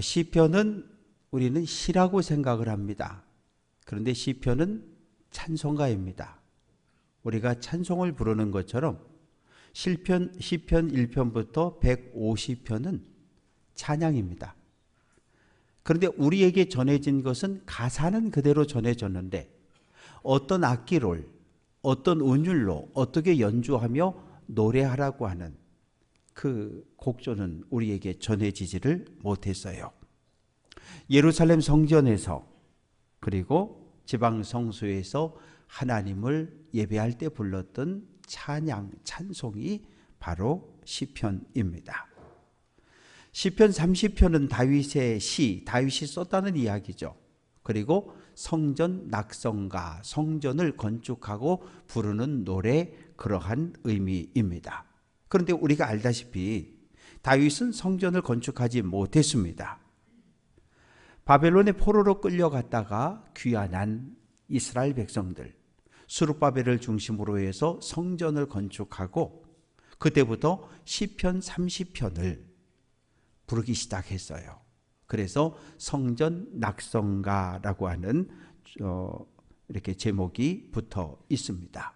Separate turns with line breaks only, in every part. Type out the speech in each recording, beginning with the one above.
시편은 우리는 시라고 생각을 합니다. 그런데 시편은 찬송가입니다. 우리가 찬송을 부르는 것처럼 시편 1편부터 150편은 찬양입니다. 그런데 우리에게 전해진 것은 가사는 그대로 전해졌는데 어떤 악기를 어떤 운율로 어떻게 연주하며 노래하라고 하는 그 곡조는 우리에게 전해지지를 못했어요. 예루살렘 성전에서 그리고 지방 성소에서 하나님을 예배할 때 불렀던 찬양, 찬송이 바로 시편입니다. 시편 30편은 다윗의 시, 다윗이 썼다는 이야기죠. 그리고 성전 낙성가, 성전을 건축하고 부르는 노래, 그러한 의미입니다. 그런데 우리가 알다시피 다윗은 성전을 건축하지 못했습니다. 바벨론의 포로로 끌려갔다가 귀환한 이스라엘 백성들, 스룹바벨을 중심으로 해서 성전을 건축하고 그때부터 시편 30편을 부르기 시작했어요. 그래서 성전 낙성가라고 하는 이렇게 제목이 붙어 있습니다.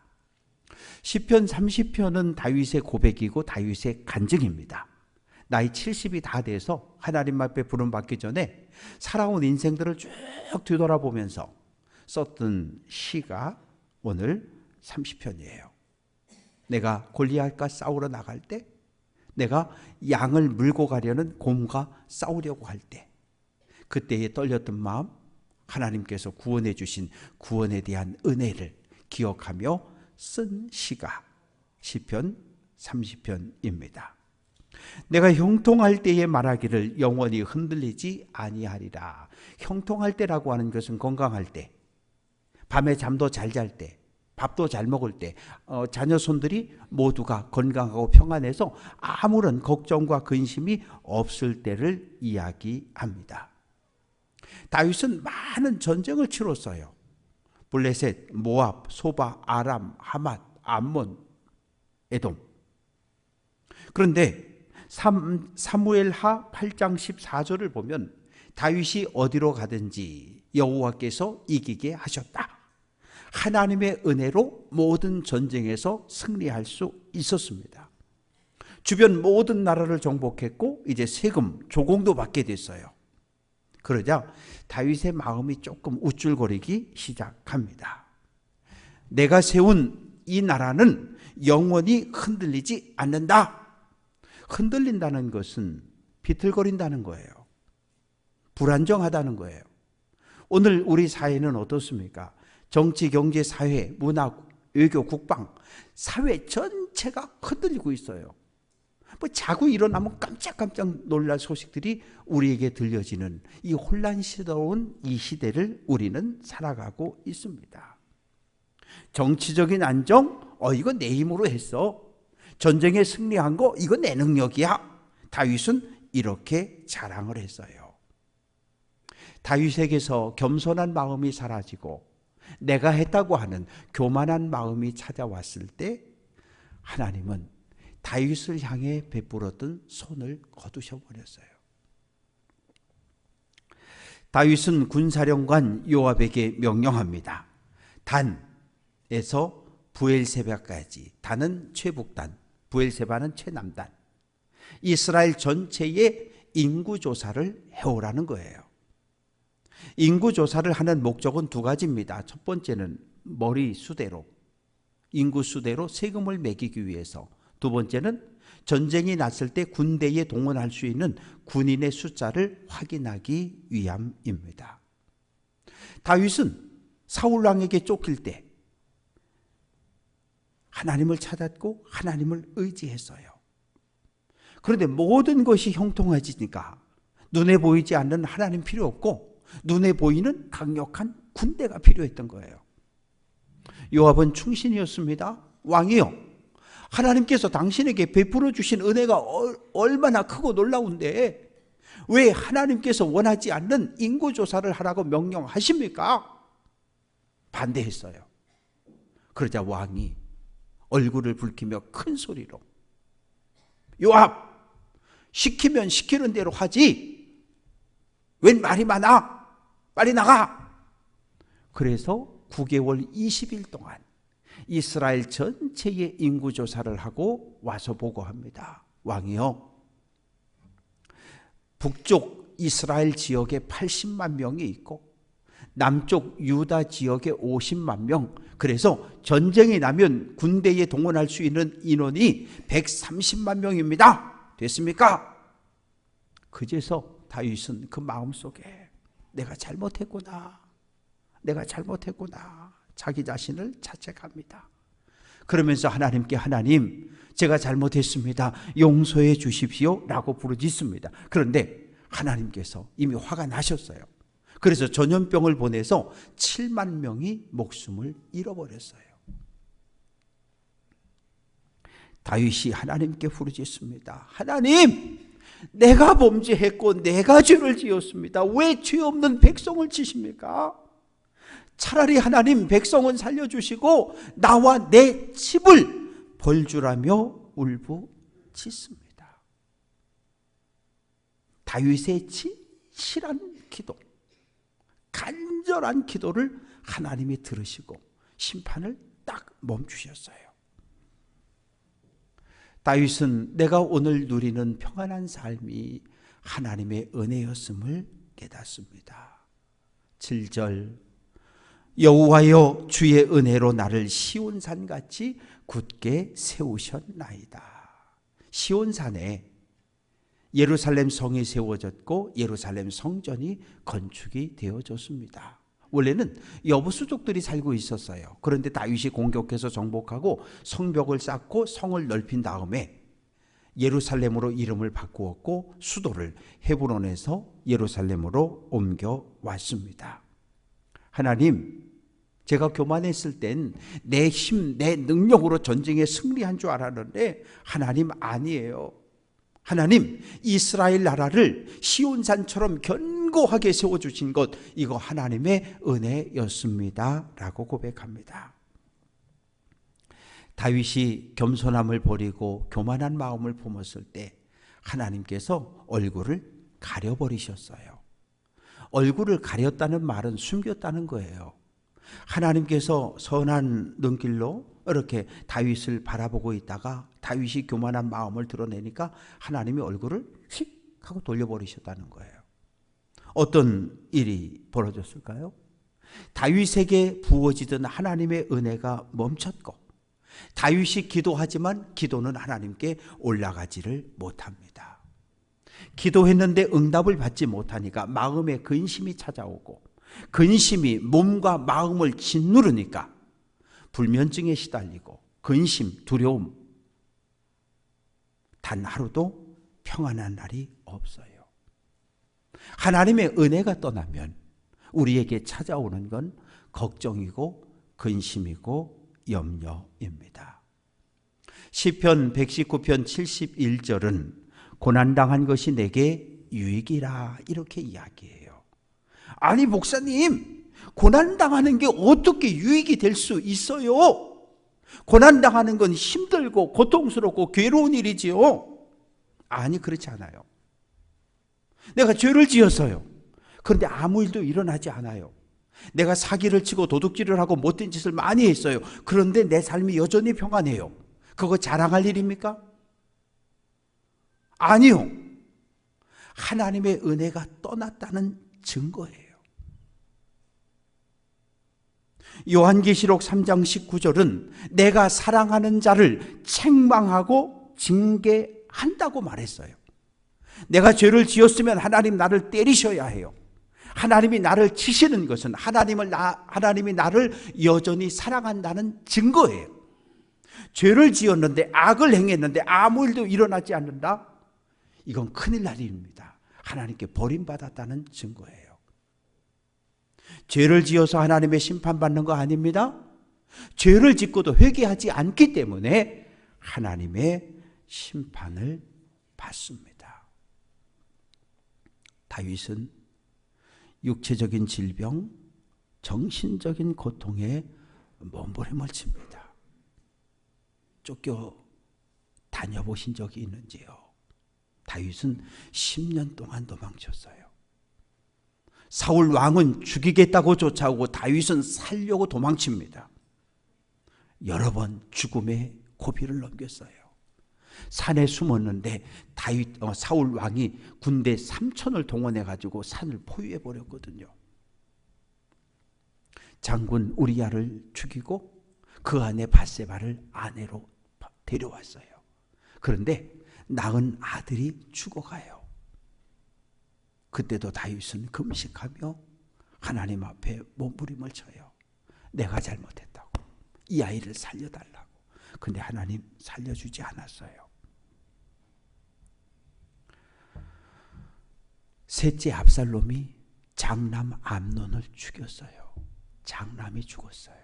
시편 30편은 다윗의 고백이고 다윗의 간증입니다. 나이 70이 다 돼서 하나님 앞에 부름받기 전에 살아온 인생들을 쭉 뒤돌아보면서 썼던 시가 오늘 30편이에요. 내가 골리앗과 싸우러 나갈 때, 내가 양을 물고 가려는 곰과 싸우려고 할 때, 그때에 떨렸던 마음, 하나님께서 구원해 주신 구원에 대한 은혜를 기억하며 쓴 시가 시편 30편입니다. 내가 형통할 때에 말하기를 영원히 흔들리지 아니하리라. 형통할 때라고 하는 것은 건강할 때, 밤에 잠도 잘 잘 때, 밥도 잘 먹을 때, 자녀 손들이 모두가 건강하고 평안해서 아무런 걱정과 근심이 없을 때를 이야기합니다. 다윗은 많은 전쟁을 치렀어요. 블레셋, 모압, 소바, 아람, 하맛, 암몬, 에돔. 그런데 사무엘하 8장 14절을 보면 다윗이 어디로 가든지 여호와께서 이기게 하셨다. 하나님의 은혜로 모든 전쟁에서 승리할 수 있었습니다. 주변 모든 나라를 정복했고 이제 세금, 조공도 받게 됐어요. 그러자 다윗의 마음이 조금 우쭐거리기 시작합니다. 내가 세운 이 나라는 영원히 흔들리지 않는다. 흔들린다는 것은 비틀거린다는 거예요. 불안정하다는 거예요. 오늘 우리 사회는 어떻습니까? 정치, 경제, 사회, 문화, 외교, 국방, 사회 전체가 흔들리고 있어요. 자고 일어나면 깜짝깜짝 놀랄 소식들이 우리에게 들려지는 이 혼란스러운 이 시대를 우리는 살아가고 있습니다. 정치적인 안정, 이거 내 힘으로 했어. 전쟁에 승리한 거, 이거 내 능력이야. 다윗은 이렇게 자랑을 했어요. 다윗에게서 겸손한 마음이 사라지고 내가 했다고 하는 교만한 마음이 찾아왔을 때 하나님은 다윗을 향해 베풀었던 손을 거두셔 버렸어요. 다윗은 군사령관 요압에게 명령합니다. 단에서 브엘세바까지, 단은 최북단, 브엘세바는 최남단, 이스라엘 전체의 인구조사를 해오라는 거예요. 인구조사를 하는 목적은 두 가지입니다. 첫 번째는 머리 수대로, 인구 수대로 세금을 매기기 위해서, 두 번째는 전쟁이 났을 때 군대에 동원할 수 있는 군인의 숫자를 확인하기 위함입니다. 다윗은 사울왕에게 쫓길 때 하나님을 찾았고 하나님을 의지했어요. 그런데 모든 것이 형통해지니까 눈에 보이지 않는 하나님 필요 없고 눈에 보이는 강력한 군대가 필요했던 거예요. 요압은 충신이었습니다. 왕이요, 하나님께서 당신에게 베풀어 주신 은혜가 얼마나 크고 놀라운데 왜 하나님께서 원하지 않는 인구조사를 하라고 명령하십니까? 반대했어요. 그러자 왕이 얼굴을 붉히며 큰 소리로, 요압, 시키면 시키는 대로 하지 웬 말이 많아? 빨리 나가! 그래서 9개월 20일 동안 이스라엘 전체의 인구조사를 하고 와서 보고합니다. 왕이요, 북쪽 이스라엘 지역에 80만 명이 있고 남쪽 유다 지역에 50만 명, 그래서 전쟁이 나면 군대에 동원할 수 있는 인원이 130만 명입니다. 됐습니까? 그제서 다윗은 그 마음속에 내가 잘못했구나, 내가 잘못했구나, 자기 자신을 자책합니다. 그러면서 하나님께, 하나님, 제가 잘못했습니다, 용서해 주십시오 라고 부르짖습니다. 그런데 하나님께서 이미 화가 나셨어요. 그래서 전염병을 보내서 7만 명이 목숨을 잃어버렸어요. 다윗이 하나님께 부르짖습니다. 하나님, 내가 범죄했고 내가 죄를 지었습니다. 왜 죄 없는 백성을 치십니까? 차라리 하나님, 백성은 살려주시고 나와 내 집을 벌주라며 울부짖습니다. 다윗의 진실한 기도, 간절한 기도를 하나님이 들으시고 심판을 딱 멈추셨어요. 다윗은 내가 오늘 누리는 평안한 삶이 하나님의 은혜였음을 깨닫습니다. 7절, 여호와여 주의 은혜로 나를 시온산같이 굳게 세우셨나이다. 시온산에 예루살렘 성이 세워졌고 예루살렘 성전이 건축이 되어졌습니다. 원래는 여부수족들이 살고 있었어요. 그런데 다윗이 공격해서 정복하고 성벽을 쌓고 성을 넓힌 다음에 예루살렘으로 이름을 바꾸었고 수도를 헤브론에서 예루살렘으로 옮겨왔습니다. 하나님, 제가 교만했을 땐 내 힘, 내 능력으로 전쟁에 승리한 줄 알았는데 하나님 아니에요. 하나님, 이스라엘 나라를 시온산처럼 견고하게 세워주신 것, 이거 하나님의 은혜였습니다 라고 고백합니다. 다윗이 겸손함을 버리고 교만한 마음을 품었을 때 하나님께서 얼굴을 가려버리셨어요. 얼굴을 가렸다는 말은 숨겼다는 거예요. 하나님께서 선한 눈길로 이렇게 다윗을 바라보고 있다가 다윗이 교만한 마음을 드러내니까 하나님이 얼굴을 휙 하고 돌려버리셨다는 거예요. 어떤 일이 벌어졌을까요? 다윗에게 부어지던 하나님의 은혜가 멈췄고 다윗이 기도하지만 기도는 하나님께 올라가지를 못합니다. 기도했는데 응답을 받지 못하니까 마음에 근심이 찾아오고 근심이 몸과 마음을 짓누르니까 불면증에 시달리고 근심, 두려움, 단 하루도 평안한 날이 없어요. 하나님의 은혜가 떠나면 우리에게 찾아오는 건 걱정이고 근심이고 염려입니다. 시편 119편 71절은 고난당한 것이 내게 유익이라 이렇게 이야기해요. 아니 목사님, 고난당하는 게 어떻게 유익이 될 수 있어요? 고난당하는 건 힘들고 고통스럽고 괴로운 일이지요. 아니, 그렇지 않아요. 내가 죄를 지었어요. 그런데 아무 일도 일어나지 않아요. 내가 사기를 치고 도둑질을 하고 못된 짓을 많이 했어요. 그런데 내 삶이 여전히 평안해요. 그거 자랑할 일입니까? 아니요. 하나님의 은혜가 떠났다는 증거예요. 요한계시록 3장 19절은 내가 사랑하는 자를 책망하고 징계한다고 말했어요. 내가 죄를 지었으면 하나님 나를 때리셔야 해요. 하나님이 나를 치시는 것은 하나님이 나를 여전히 사랑한다는 증거예요. 죄를 지었는데, 악을 행했는데 아무 일도 일어나지 않는다? 이건 큰일 날 일입니다. 하나님께 버림받았다는 증거예요. 죄를 지어서 하나님의 심판받는 거 아닙니다. 죄를 짓고도 회개하지 않기 때문에 하나님의 심판을 받습니다. 다윗은 육체적인 질병, 정신적인 고통에 몸부림을 칩니다. 쫓겨 다녀보신 적이 있는지요? 다윗은 10년 동안 도망쳤어요. 사울 왕은 죽이겠다고 쫓아오고 다윗은 살려고 도망칩니다. 여러 번 죽음의 고비를 넘겼어요. 산에 숨었는데 사울 왕이 군대 3,000을 동원해 가지고 산을 포위해 버렸거든요. 장군 우리야를 죽이고 그 안에 밧세바를 아내로 데려왔어요. 그런데 낳은 아들이 죽어가요. 그때도 다윗은 금식하며 하나님 앞에 몸부림을 쳐요. 내가 잘못했다고, 이 아이를 살려달라고. 근데 하나님 살려주지 않았어요. 셋째 압살롬이 장남 암논을 죽였어요. 장남이 죽었어요.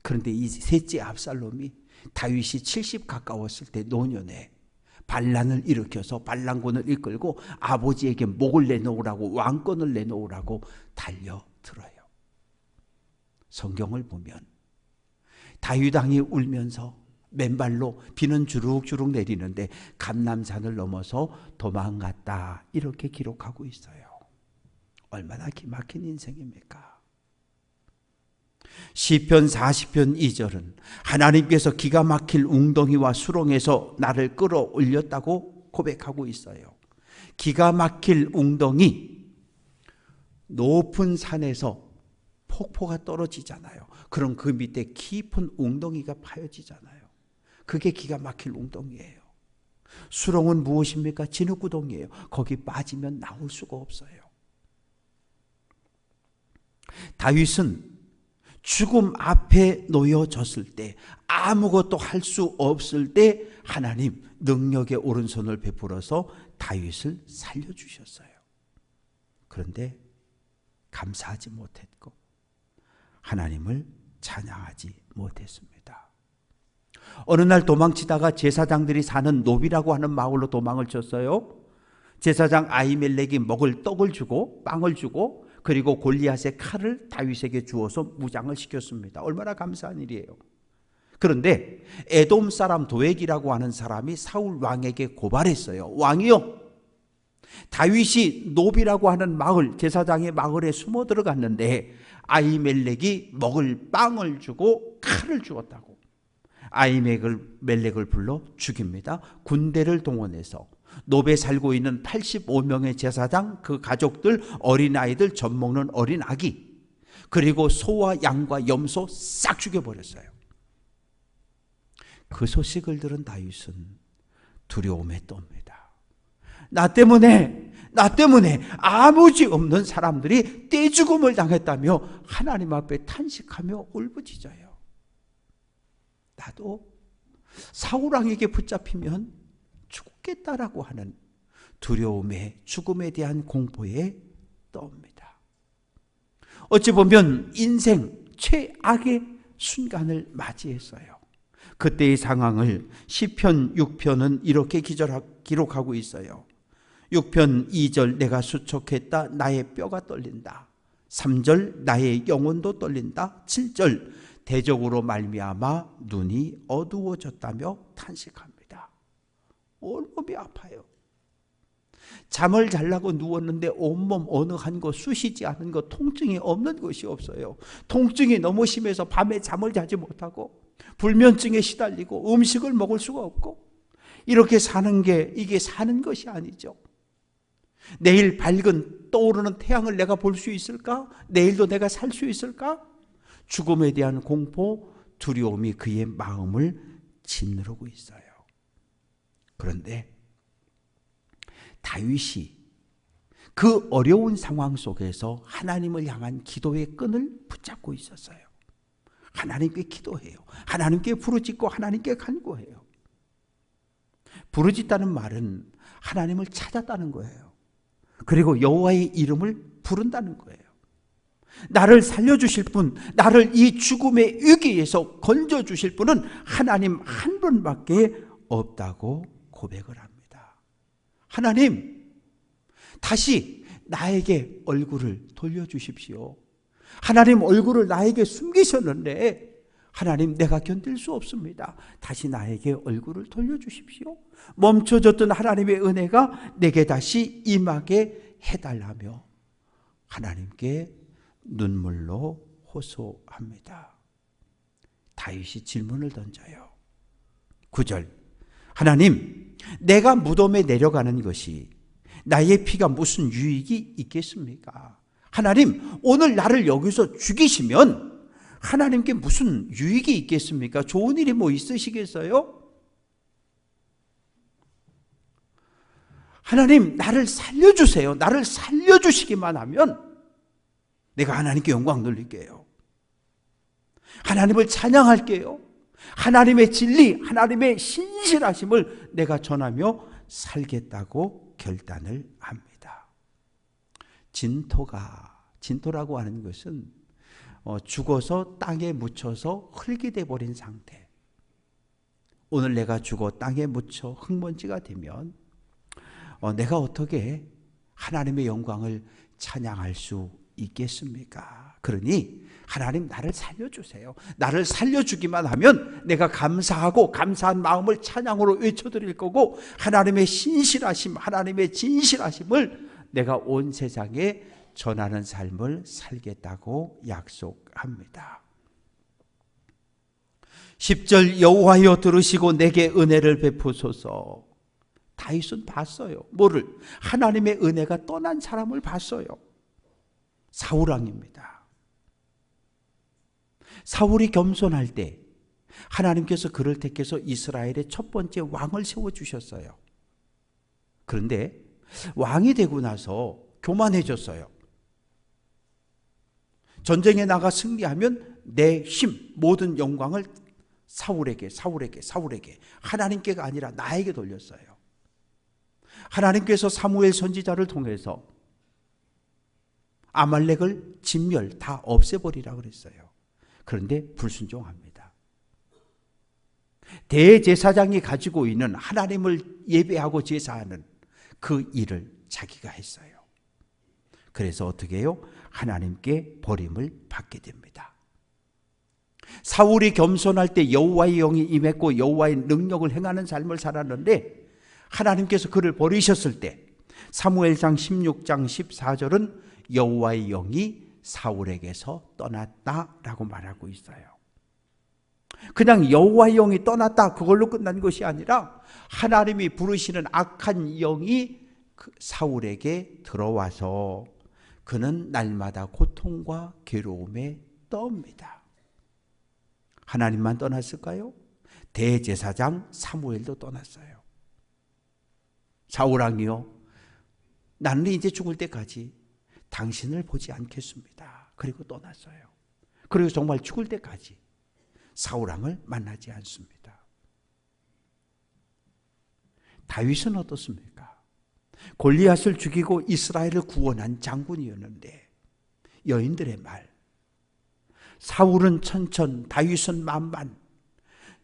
그런데 이 셋째 압살롬이 다윗이 70 가까웠을 때 노년에 반란을 일으켜서 반란군을 이끌고 아버지에게 목을 내놓으라고, 왕권을 내놓으라고 달려들어요. 성경을 보면 다윗 왕이 울면서 맨발로 비는 주룩주룩 내리는데 감람산을 넘어서 도망갔다, 이렇게 기록하고 있어요. 얼마나 기막힌 인생입니까? 시편 40편 2절은 하나님께서 기가 막힐 웅덩이와 수렁에서 나를 끌어올렸다고 고백하고 있어요. 기가 막힐 웅덩이, 높은 산에서 폭포가 떨어지잖아요. 그럼 그 밑에 깊은 웅덩이가 파여지잖아요. 그게 기가 막힐 웅덩이에요. 수렁은 무엇입니까? 진흙구덩이에요. 거기 빠지면 나올 수가 없어요. 다윗은 죽음 앞에 놓여졌을 때, 아무것도 할 수 없을 때 하나님 능력의 오른손을 베풀어서 다윗을 살려주셨어요. 그런데 감사하지 못했고 하나님을 찬양하지 못했습니다. 어느 날 도망치다가 제사장들이 사는 노비라고 하는 마을로 도망을 쳤어요. 제사장 아히멜렉이 먹을 떡을 주고 빵을 주고 그리고 골리앗의 칼을 다윗에게 주어서 무장을 시켰습니다. 얼마나 감사한 일이에요. 그런데 에돔 사람 도액이라고 하는 사람이 사울 왕에게 고발했어요. 왕이요, 다윗이 노비라고 하는 마을, 제사장의 마을에 숨어 들어갔는데 아히멜렉이 먹을 빵을 주고 칼을 주었다고. 아히멜렉을 불러 죽입니다. 군대를 동원해서 노베에 살고 있는 85명의 제사장, 그 가족들, 어린아이들, 젖먹는 어린 아기, 그리고 소와 양과 염소 싹 죽여버렸어요. 그 소식을 들은 다윗은 두려움에 떱니다. 나 때문에 아무 죄 없는 사람들이 떼죽음을 당했다며 하나님 앞에 탄식하며 울부짖어요. 나도 사울왕에게 붙잡히면 죽겠다라고 하는 두려움에, 죽음에 대한 공포에 떠옵니다. 어찌 보면 인생 최악의 순간을 맞이했어요. 그때의 상황을 시편 6편은 이렇게 기록하고 있어요. 6편 2절, 내가 수척했다, 나의 뼈가 떨린다. 3절, 나의 영혼도 떨린다. 7절, 대적으로 말미암아 눈이 어두워졌다며 탄식합니다. 온몸이 아파요. 잠을 자려고 누웠는데 온몸 어느 한 곳 쑤시지 않은 것, 통증이 없는 것이 없어요. 통증이 너무 심해서 밤에 잠을 자지 못하고 불면증에 시달리고 음식을 먹을 수가 없고, 이렇게 사는 게 이게 사는 것이 아니죠. 내일 밝은 떠오르는 태양을 내가 볼 수 있을까? 내일도 내가 살 수 있을까? 죽음에 대한 공포, 두려움이 그의 마음을 짓누르고 있어요. 그런데 다윗이 그 어려운 상황 속에서 하나님을 향한 기도의 끈을 붙잡고 있었어요. 하나님께 기도해요. 하나님께 부르짖고 하나님께 간구해요. 부르짖다는 말은 하나님을 찾았다는 거예요. 그리고 여호와의 이름을 부른다는 거예요. 나를 살려주실 분, 나를 이 죽음의 위기에서 건져주실 분은 하나님 한 분밖에 없다고 고백을 합니다. 하나님, 다시 나에게 얼굴을 돌려주십시오. 하나님, 얼굴을 나에게 숨기셨는데 하나님, 내가 견딜 수 없습니다. 다시 나에게 얼굴을 돌려주십시오. 멈춰졌던 하나님의 은혜가 내게 다시 임하게 해달라며 하나님께 눈물로 호소합니다. 다윗이 질문을 던져요. 9절, 하나님, 내가 무덤에 내려가는 것이 나의 피가 무슨 유익이 있겠습니까? 하나님, 오늘 나를 여기서 죽이시면 하나님께 무슨 유익이 있겠습니까? 좋은 일이 뭐 있으시겠어요? 하나님, 나를 살려주세요. 나를 살려주시기만 하면 내가 하나님께 영광 돌릴게요. 하나님을 찬양할게요. 하나님의 진리, 하나님의 신실하심을 내가 전하며 살겠다고 결단을 합니다. 진토라고 하는 것은 죽어서 땅에 묻혀서 흙이 돼버린 상태. 오늘 내가 죽어 땅에 묻혀 흙먼지가 되면 내가 어떻게 하나님의 영광을 찬양할 수 있겠습니까? 그러니 하나님, 나를 살려주세요. 나를 살려주기만 하면 내가 감사하고 감사한 마음을 찬양으로 외쳐드릴 거고, 하나님의 신실하심, 하나님의 진실하심을 내가 온 세상에 전하는 삶을 살겠다고 약속합니다. 10절, 여호와여 들으시고 내게 은혜를 베푸소서. 다윗은 봤어요. 뭐를? 하나님의 은혜가 떠난 사람을 봤어요. 사울 왕입니다. 사울이 겸손할 때 하나님께서 그를 택해서 이스라엘의 첫 번째 왕을 세워주셨어요. 그런데 왕이 되고 나서 교만해졌어요. 전쟁에 나가 승리하면 내 힘, 모든 영광을 사울에게 하나님께가 아니라 나에게 돌렸어요. 하나님께서 사무엘 선지자를 통해서 아말렉을 진멸 다 없애버리라 그랬어요. 그런데 불순종합니다. 대제사장이 가지고 있는 하나님을 예배하고 제사하는 그 일을 자기가 했어요. 그래서 어떻게 해요? 하나님께 버림을 받게 됩니다. 사울이 겸손할 때 여호와의 영이 임했고 여호와의 능력을 행하는 삶을 살았는데, 하나님께서 그를 버리셨을 때 사무엘상 16장 14절은 여호와의 영이 사울에게서 떠났다라고 말하고 있어요. 그냥 여호와의 영이 떠났다 그걸로 끝난 것이 아니라 하나님이 부르시는 악한 영이 사울에게 들어와서 그는 날마다 고통과 괴로움에 떠옵니다. 하나님만 떠났을까요? 대제사장 사무엘도 떠났어요. 사울왕이요, 나는 이제 죽을 때까지 당신을 보지 않겠습니다. 그리고 떠났어요. 그리고 정말 죽을 때까지 사울왕을 만나지 않습니다. 다윗은 어떻습니까? 골리앗을 죽이고 이스라엘을 구원한 장군이었는데, 여인들의 말, 사울은 천천, 다윗은 만만.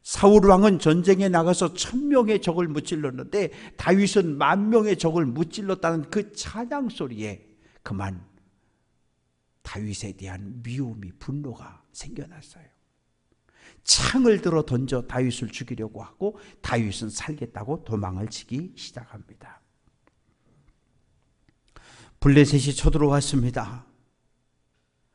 사울왕은 전쟁에 나가서 1000명의 적을 무찔렀는데 다윗은 10,000명의 적을 무찔렀다는 그 찬양 소리에 그만 다윗에 대한 미움이, 분노가 생겨났어요. 창을 들어 던져 다윗을 죽이려고 하고 다윗은 살겠다고 도망을 치기 시작합니다. 블레셋이 쳐들어왔습니다.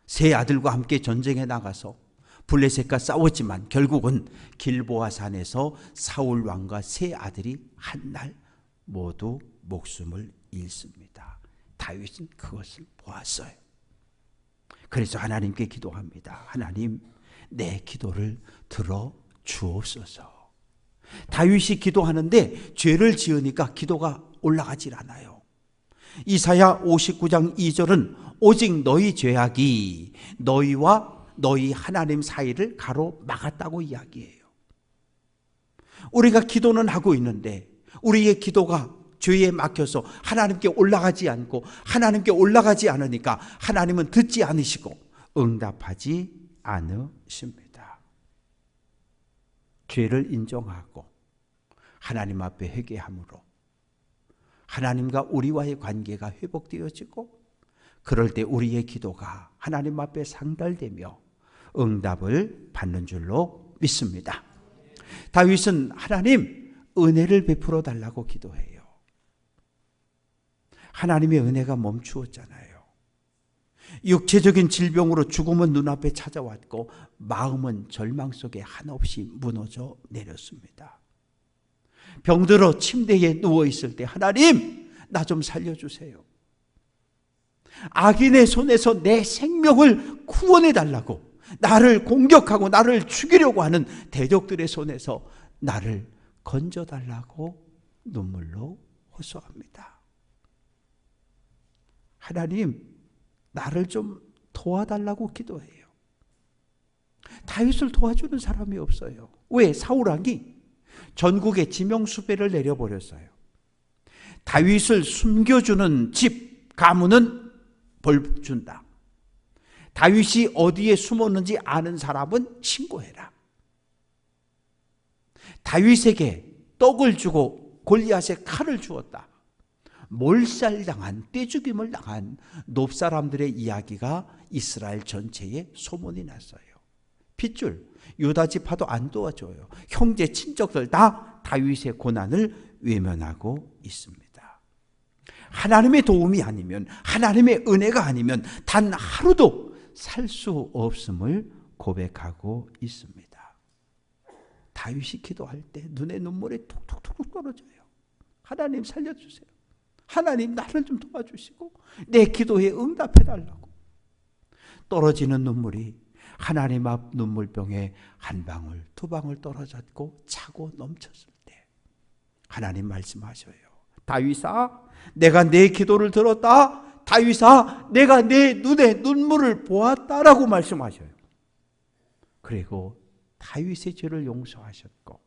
세 아들과 함께 전쟁에 나가서 블레셋과 싸웠지만 결국은 길보아 산에서 사울 왕과 세 아들이 한날 모두 목숨을 잃습니다. 다윗은 그것을 보았어요. 그래서 하나님께 기도합니다. 하나님, 내 기도를 들어 주옵소서. 다윗이 기도하는데 죄를 지으니까 기도가 올라가질 않아요. 이사야 59장 2절은 오직 너희 죄악이 너희와 너희 하나님 사이를 가로막았다고 이야기해요. 우리가 기도는 하고 있는데 우리의 기도가 죄에 막혀서 하나님께 올라가지 않고 하나님께 올라가지 않으니까 하나님은 듣지 않으시고 응답하지 않으십니다. 죄를 인정하고 하나님 앞에 회개함으로 하나님과 우리와의 관계가 회복되어지고, 그럴 때 우리의 기도가 하나님 앞에 상달되며 응답을 받는 줄로 믿습니다. 다윗은 하나님 은혜를 베풀어 달라고 기도해요. 하나님의 은혜가 멈추었잖아요. 육체적인 질병으로 죽음은 눈앞에 찾아왔고 마음은 절망 속에 한없이 무너져 내렸습니다. 병들어 침대에 누워있을 때 하나님 나 좀 살려주세요. 악인의 손에서 내 생명을 구원해달라고, 나를 공격하고 나를 죽이려고 하는 대적들의 손에서 나를 건져달라고 눈물로 호소합니다. 하나님 나를 좀 도와달라고 기도해요. 다윗을 도와주는 사람이 없어요. 왜? 사울왕이 전국에 지명수배를 내려버렸어요. 다윗을 숨겨주는 집 가문은 벌 준다. 다윗이 어디에 숨었는지 아는 사람은 신고해라. 다윗에게 떡을 주고 골리앗에 칼을 주었다. 몰살당한, 떼죽임을 당한 놉사람들의 이야기가 이스라엘 전체에 소문이 났어요. 핏줄, 유다 지파도 안 도와줘요. 형제, 친척들 다 다윗의 고난을 외면하고 있습니다. 하나님의 도움이 아니면, 하나님의 은혜가 아니면 단 하루도 살 수 없음을 고백하고 있습니다. 다윗이 기도할 때 눈에 눈물이 툭툭툭 떨어져요. 하나님 살려주세요. 하나님 나를 좀 도와주시고 내 기도에 응답해달라고. 떨어지는 눈물이 하나님 앞 눈물병에 한 방울 두 방울 떨어졌고 차고 넘쳤을 때 하나님 말씀하셔요. 다윗아 내가 내 기도를 들었다. 다윗아 내가 내 눈에 눈물을 보았다라고 말씀하셔요. 그리고 다윗의 죄를 용서하셨고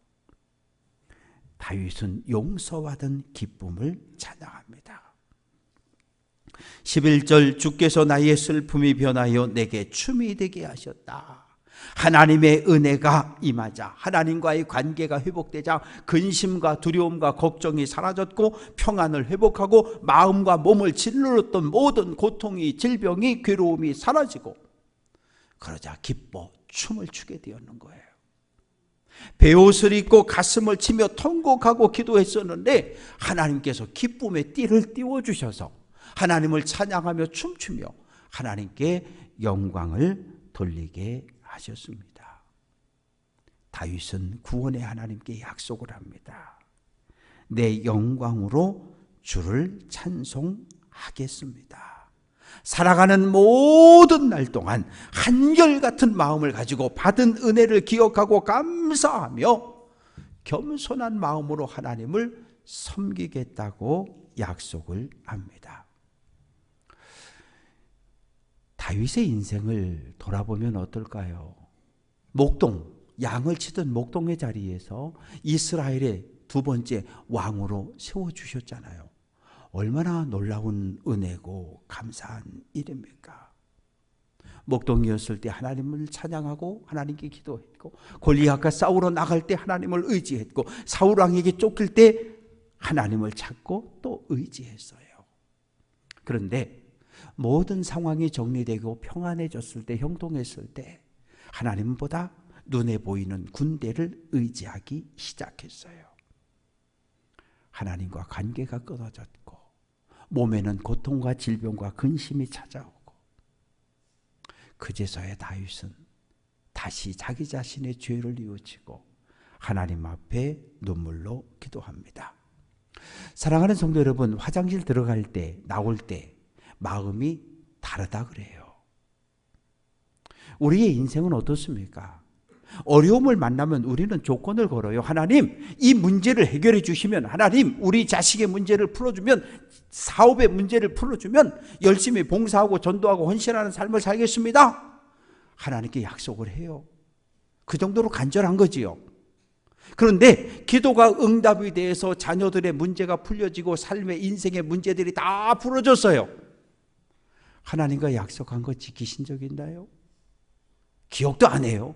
다윗은 용서받은 기쁨을 찬양합니다. 11절 주께서 나의 슬픔이 변하여 내게 춤이 되게 하셨다. 하나님의 은혜가 임하자 하나님과의 관계가 회복되자 근심과 두려움과 걱정이 사라졌고 평안을 회복하고 마음과 몸을 짓눌렀던 모든 고통이 질병이 괴로움이 사라지고 그러자 기뻐 춤을 추게 되었는 거예요. 베옷을 입고 가슴을 치며 통곡하고 기도했었는데 하나님께서 기쁨의 띠를 띄워주셔서 하나님을 찬양하며 춤추며 하나님께 영광을 돌리게 하셨습니다. 다윗은 구원의 하나님께 약속을 합니다. 내 영광으로 주를 찬송하겠습니다. 살아가는 모든 날 동안 한결같은 마음을 가지고 받은 은혜를 기억하고 감사하며 겸손한 마음으로 하나님을 섬기겠다고 약속을 합니다. 다윗의 인생을 돌아보면 어떨까요? 목동, 양을 치던 목동의 자리에서 이스라엘의 두 번째 왕으로 세워주셨잖아요. 얼마나 놀라운 은혜고 감사한 일입니까? 목동이었을 때 하나님을 찬양하고 하나님께 기도했고 골리앗과 싸우러 나갈 때 하나님을 의지했고 사울왕에게 쫓길 때 하나님을 찾고 또 의지했어요. 그런데 모든 상황이 정리되고 평안해졌을 때, 형통했을 때 하나님보다 눈에 보이는 군대를 의지하기 시작했어요. 하나님과 관계가 끊어졌고 몸에는 고통과 질병과 근심이 찾아오고 그제서야 다윗은 다시 자기 자신의 죄를 뉘우치고 하나님 앞에 눈물로 기도합니다. 사랑하는 성도 여러분, 화장실 들어갈 때 나올 때 마음이 다르다 그래요. 우리의 인생은 어떻습니까? 어려움을 만나면 우리는 조건을 걸어요. 하나님, 이 문제를 해결해 주시면, 하나님, 우리 자식의 문제를 풀어주면, 사업의 문제를 풀어주면 열심히 봉사하고 전도하고 헌신하는 삶을 살겠습니다. 하나님께 약속을 해요. 그 정도로 간절한 거지요. 그런데 기도가 응답이 돼서 자녀들의 문제가 풀려지고 삶의 인생의 문제들이 다 풀어졌어요. 하나님과 약속한 거 지키신 적 있나요? 기억도 안 해요.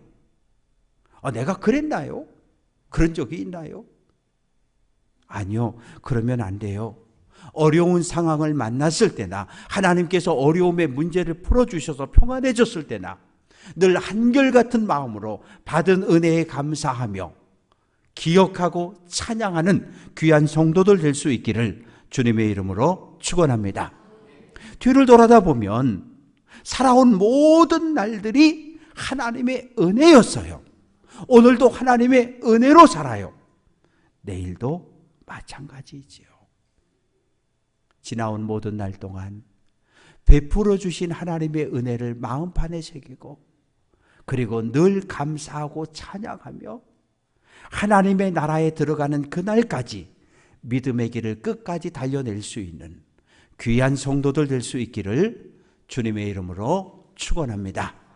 내가 그랬나요? 그런 적이 있나요? 아니요. 그러면 안 돼요. 어려운 상황을 만났을 때나 하나님께서 어려움의 문제를 풀어주셔서 평안해졌을 때나 늘 한결같은 마음으로 받은 은혜에 감사하며 기억하고 찬양하는 귀한 성도들 될 수 있기를 주님의 이름으로 축원합니다. 뒤를 돌아다 보면 살아온 모든 날들이 하나님의 은혜였어요. 오늘도 하나님의 은혜로 살아요. 내일도 마찬가지지요. 지나온 모든 날 동안 베풀어 주신 하나님의 은혜를 마음판에 새기고, 그리고 늘 감사하고 찬양하며 하나님의 나라에 들어가는 그날까지 믿음의 길을 끝까지 달려낼 수 있는 귀한 성도들 될 수 있기를 주님의 이름으로 축원합니다.